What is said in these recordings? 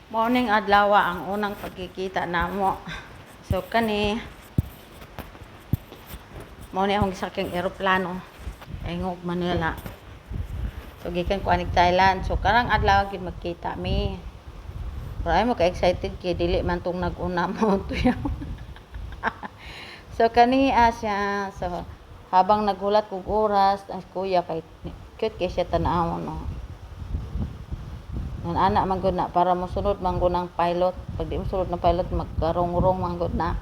Morning adlaw ang unang pagkikita namo. So kani mo ni akong gisaking eroplano ingog Manila. So gikan ko anig Thailand. So karang adlaw gid magkita mi. Pero ay mo ka excited kay dili man tong nag-una mo tuyo. So kani siya. So habang nagulat kog oras ang kuya kay cute kay siya tan-awon no. Nan ana man gud na para mosunod man gud ng pilot. Pag di mosunod ng pilot magkarong-rong man gud na.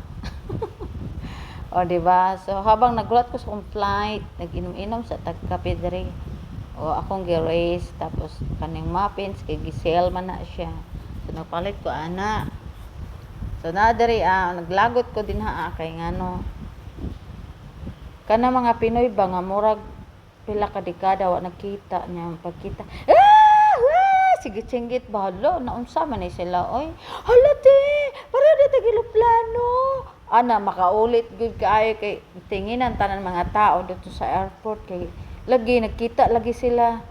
O di ba? So habang nagulat ko sa akong flight, nag-inom-inom sa tagkape diri. O akong gi-race tapos kaning muffins kay gisel man na siya. So nagpalit ko ana. So na diri naglagot ko din kay ngano. Kana mga Pinoy ba nga murag pila ka dekada wa nakita niya pagkita. Sige singgit bahalo naunsa man ni sila oy halate para dito giloplano ana makaulit gud kaayo kay tinginan tanan mga tao dito sa airport kay lagi nakita lagi sila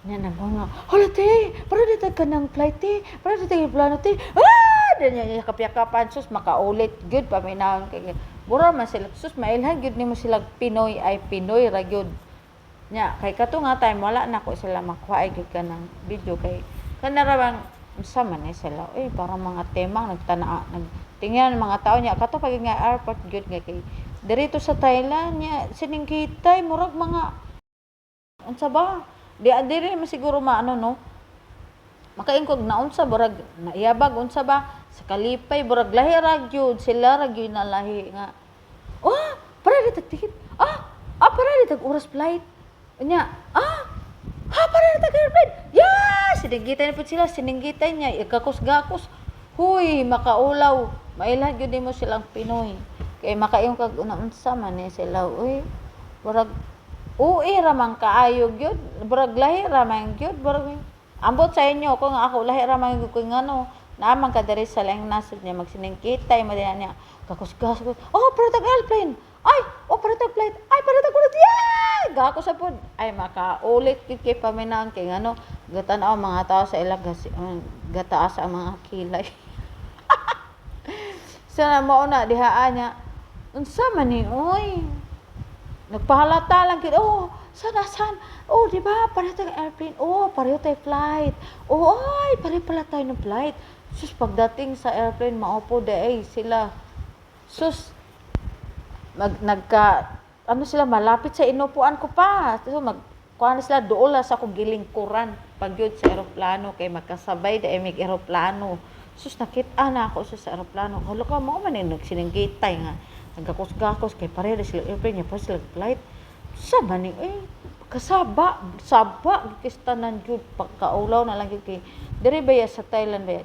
nya nabanga halate para dito kanang flight para dito giloplano dinya yakap-yakapan sus makaulit gud paminahon kay bura man sila sus mailhan gud nimo sila Pinoy ay Pinoy ra gyud nya kay kato nga time wala na ko sila makuha gyud ka ng video kay kanarabang unsa man ni sila para mga temang nagtingnan mga tao nya kato pag nga airport gyud nga kay dirito sa Thailand nya siningkitay murag mga unsa ba diri masiguro maano no makaingkog na unsa burag naiyabag unsa ba sa kalipay burag lahi ra gyud sila ra gyud na lahi nga para dito ticket para dito oras flight nya para na taga-airplane sininggitan po sila sininggitan niya ikakos-gakos huy makaulaw mailan gyud mo silang Pinoy kay makaiyong kag unsa man ni sila burag ra man kaayo gyud burag lahi ra man gyud burag ambot sa inyo ko nga ako lahi ra man gyud ko ngano naman ka diri sa lang nasod niya magsiningkitay mo din niya kakos-gakos para taga-airplane para tag-flight para tag-ulit gako sa pod ay makaulit kay paminaon kay ngano gatan-aw mga tao sa ilang gataas ang mga kilay sana mao na dihaan niya unsa man ni nagpahalata lang kid saan di ba para tag airplane pareho tay flight pare pala tayo ng flight sus pagdating sa airplane maupo day sila sus sila malapit sa inupuan ko pa. So kuha na sila doon sa akong gilingkuran pag yun sa eroplano kay magkasabay da mig eroplano. Sus nakita na ako sa eroplano. Hala ka mo man nagsiningkitay nga. Nagakos-gakos kay pareho sila airplane niya pa sila flight. Sa man ni saba gikistanan jud pagkaulaw na lang gyud kay diri baya sa Thailand baya